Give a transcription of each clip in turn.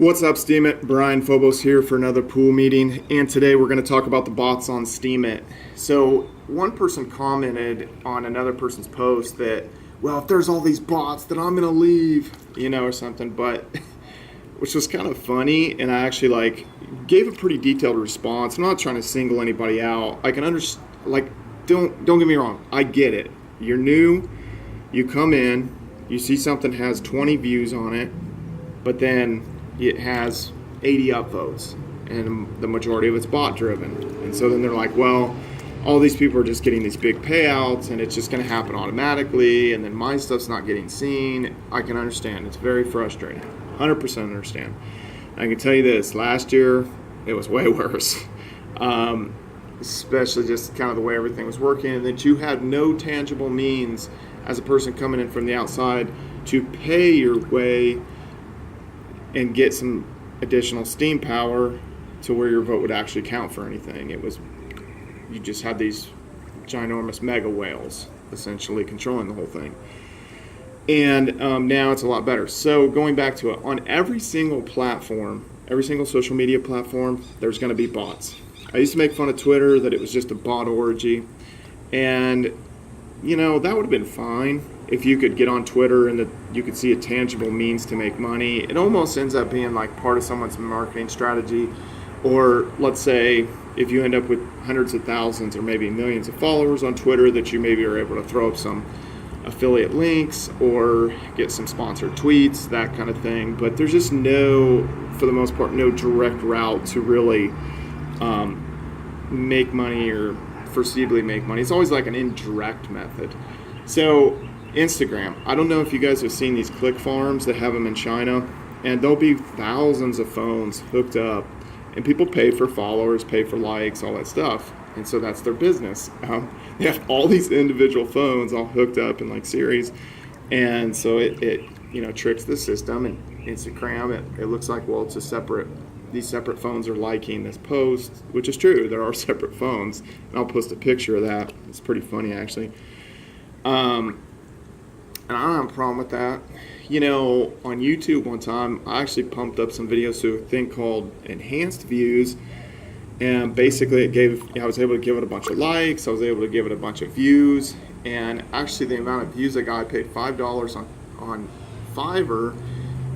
What's up, Steemit? Brian Phobos here for another pool meeting, and today we're going to talk about the bots on Steemit. So one person commented on another person's post that, well, if there's all these bots, then I'm going to leave, or something, but which was kind of funny, and I actually gave a pretty detailed response. I'm not trying to single anybody out. I can understand, don't get me wrong, I get it. You're new, you come in, you see something has 20 views on it, but then it has 80 upvotes, and the majority of it's bot driven. And so then they're like, well, all these people are just getting these big payouts and it's just going to happen automatically, and then my stuff's not getting seen. I can understand. It's very frustrating. 100% understand. I can tell you this, last year it was way worse. Especially just kind of the way everything was working, and that you had no tangible means as a person coming in from the outside to pay your way and get some additional steam power to where your vote would actually count for anything. You just had these ginormous mega whales essentially controlling the whole thing. And now it's a lot better. So going back to it, on every single platform, every single social media platform, there's going to be bots. I used to make fun of Twitter that it was just a bot orgy, and that would have been fine if you could get on Twitter and that you could see a tangible means to make money. It almost ends up being like part of someone's marketing strategy. Or let's say if you end up with hundreds of thousands or maybe millions of followers on Twitter, that you maybe are able to throw up some affiliate links or get some sponsored tweets, that kind of thing. But there's just for the most part, no direct route to really make money or foreseeably make money. It's always like an indirect method. So Instagram, I don't know if you guys have seen these click farms that have them in China, and there'll be thousands of phones hooked up, and people pay for followers, pay for likes, all that stuff, and so that's their business. They have all these individual phones all hooked up in series, and so it tricks the system. And Instagram, it looks like, well, it's these separate phones are liking this post, which is true. There are separate phones, and I'll post a picture of that. It's pretty funny, actually. And I don't have a problem with that. On YouTube one time, I actually pumped up some videos to a thing called enhanced views, and basically I was able to give it a bunch of likes, I was able to give it a bunch of views, and actually the amount of views I got, I paid $5 on Fiverr,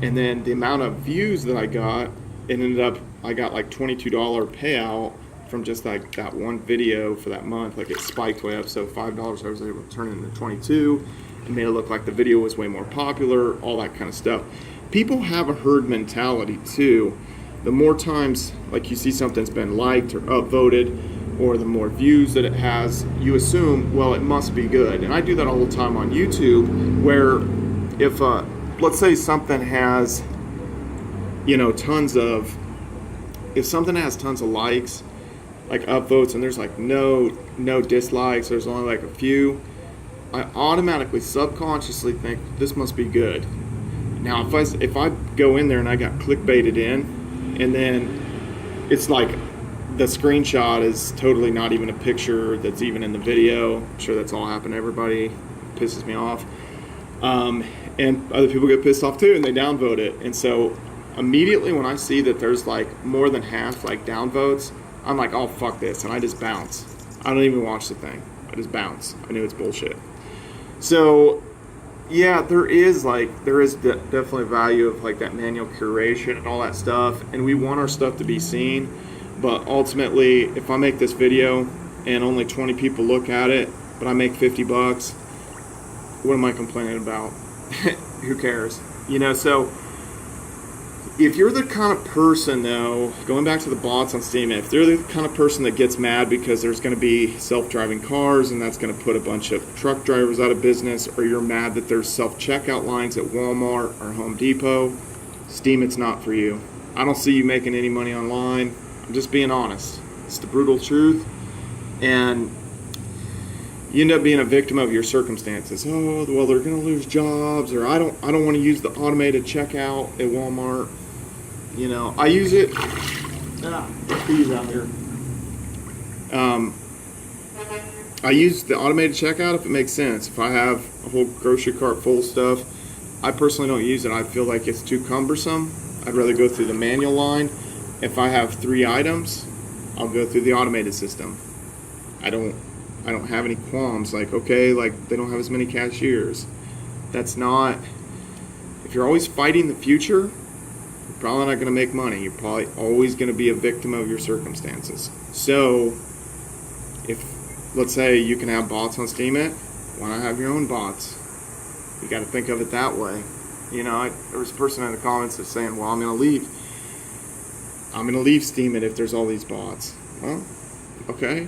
and then the amount of views that I got, I got $22 payout from just that one video for that month. It spiked way up, so $5 I was able to turn it into 22. It made it look like the video was way more popular, all that kind of stuff. People have a herd mentality too. The more times you see something's been liked or upvoted, or the more views that it has, you assume, well, it must be good. And I do that all the time on YouTube, where if let's say something has if something has tons of likes, upvotes, and there's no dislikes, there's only a few, I automatically subconsciously think this must be good. Now if I go in there and I got clickbaited in, and then it's the screenshot is totally not even a picture that's even in the video. I'm sure that's all happened to everybody. It pisses me off. And other people get pissed off too, and they downvote it. And so immediately when I see that there's more than half downvotes, I'm like, oh, fuck this, and I just bounce. I don't even watch the thing. I just bounce. I knew it's bullshit. So yeah, there is definitely value of that manual curation and all that stuff, and we want our stuff to be seen. But ultimately, if I make this video and only 20 people look at it, but I make $50, what am I complaining about? Who cares? So if you're the kind of person, though, going back to the bots on Steemit, if they're the kind of person that gets mad because there's going to be self-driving cars and that's going to put a bunch of truck drivers out of business, or you're mad that there's self-checkout lines at Walmart or Home Depot, Steemit's not for you. I don't see you making any money online. I'm just being honest. It's the brutal truth. And you end up being a victim of your circumstances. Oh, well, they're going to lose jobs, or I don't want to use the automated checkout at Walmart. I use it. Bees out here. I use the automated checkout if it makes sense. If I have a whole grocery cart full of stuff, I personally don't use it. I feel like it's too cumbersome. I'd rather go through the manual line. If I have 3 items, I'll go through the automated system. I don't have any qualms like, okay, like they don't have as many cashiers. That's not, if you're always fighting the future, you're probably not going to make money. You're probably always going to be a victim of your circumstances. So if, let's say you can have bots on Steemit, why not have your own bots? You got to think of it that way. You know, there was a person in the comments that's saying, well, I'm going to leave Steemit if there's all these bots. Well, okay,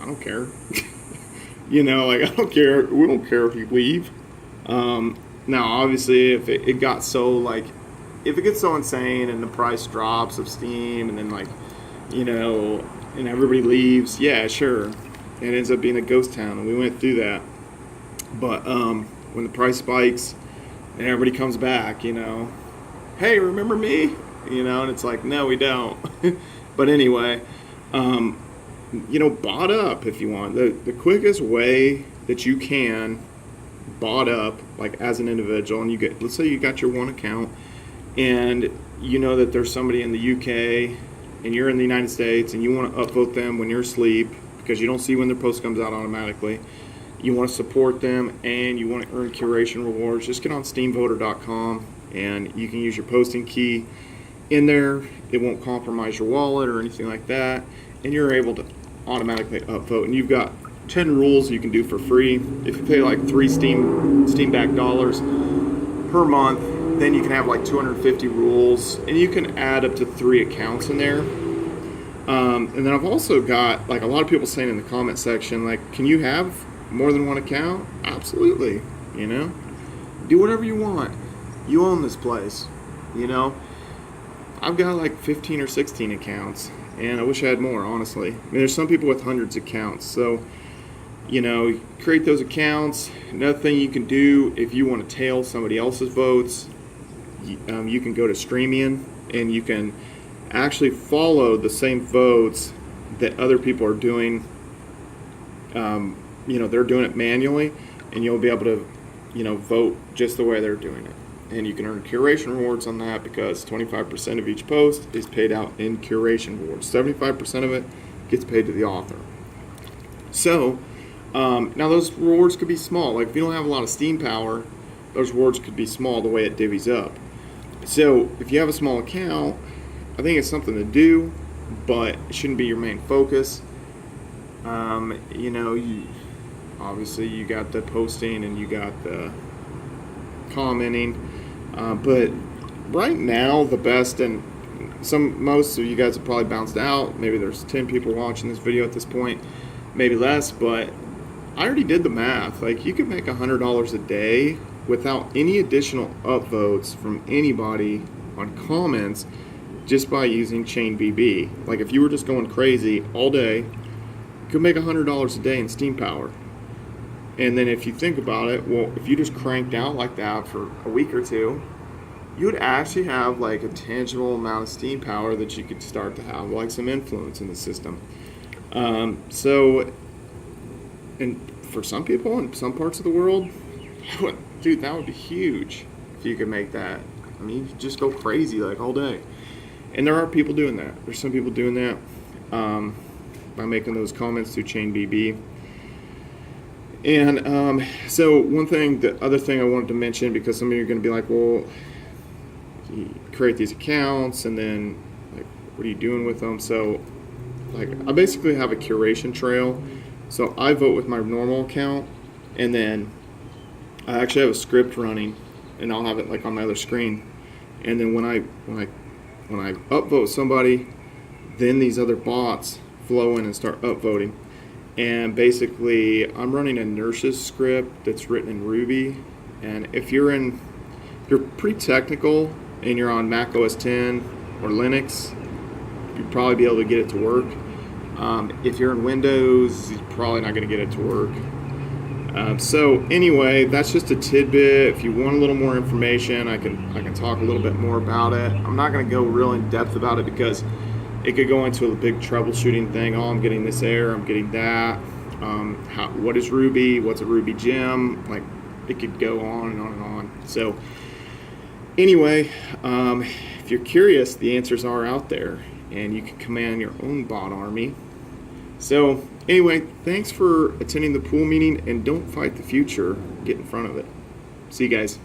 I don't care. You know, like, I don't care. We don't care if you leave. Now, obviously, if it got so, like, if it gets so insane and the price drops of Steam and then, like, you know, and everybody leaves, yeah, sure. It ends up being a ghost town, and we went through that. But when the price spikes and everybody comes back, you know, hey, remember me? You know, and it's like, no, we don't. But anyway, you know, bot up if you want. The quickest way that you can bot up, like as an individual, and you get, let's say you got your one account, and you know that there's somebody in the UK, and you're in the United States, and you want to upvote them when you're asleep because you don't see when their post comes out automatically. You want to support them, and you want to earn curation rewards. Just get on steamvoter.com, and you can use your posting key in there. It won't compromise your wallet or anything like that, and you're able to automatically upvote. And you've got 10 rules you can do for free. If you pay like 3 Steam back dollars per month, then you can have like 250 rules, and you can add up to 3 accounts in there. And then I've also got, like, a lot of people saying in the comment section, like, can you have more than one account? Absolutely. You know, do whatever you want. You own this place. You know, I've got like 15 or 16 accounts, and I wish I had more, honestly. I mean, there's some people with hundreds of accounts. So, you know, create those accounts. Another thing you can do, if you want to tail somebody else's votes, you can go to Steemit, and you can actually follow the same votes that other people are doing. You know, they're doing it manually, and you'll be able to, you know, vote just the way they're doing it. And you can earn curation rewards on that because 25% of each post is paid out in curation rewards. 75% of it gets paid to the author. So, now those rewards could be small. Like, if you don't have a lot of Steam power, those rewards could be small the way it divvies up. So, if you have a small account, I think it's something to do, but it shouldn't be your main focus. You know, obviously you got the posting and you got the commenting, but right now the best, and most of you guys have probably bounced out. Maybe there's 10 people watching this video at this point, maybe less, but I already did the math. Like, you could make $100 a day without any additional upvotes from anybody on comments just by using ChainBB. Like, if you were just going crazy all day, you could make $100 a day in Steam power. And then if you think about it, well, if you just cranked out like that for a week or two, you would actually have like a tangible amount of Steam power that you could start to have like some influence in the system. So, and for some people in some parts of the world, dude, that would be huge if you could make that. I mean, you could just go crazy like all day. And there are people doing that. There's some people doing that by making those comments through ChainBB. And so the other thing I wanted to mention, because some of you are going to be like, well, you create these accounts and then like, what are you doing with them? So like, I basically have a curation trail. So I vote with my normal account, and then I actually have a script running, and I'll have it like on my other screen. And then when I upvote somebody, then these other bots flow in and start upvoting. And basically, I'm running a nurse's script that's written in Ruby. And if you're pretty technical and you're on Mac OS 10 or Linux, you'd probably be able to get it to work. If you're in Windows, you're probably not going to get it to work. So anyway, that's just a tidbit. If you want a little more information, I can talk a little bit more about it. I'm not going to go real in depth about it because it could go into a big troubleshooting thing. Oh, I'm getting this error, I'm getting that. What is Ruby? What's a Ruby gem? Like, it could go on and on and on. So anyway, if if you're curious, the answers are out there, and you can command your own bot army. So anyway, thanks for attending the pool meeting, and don't fight the future. Get in front of it. See you guys.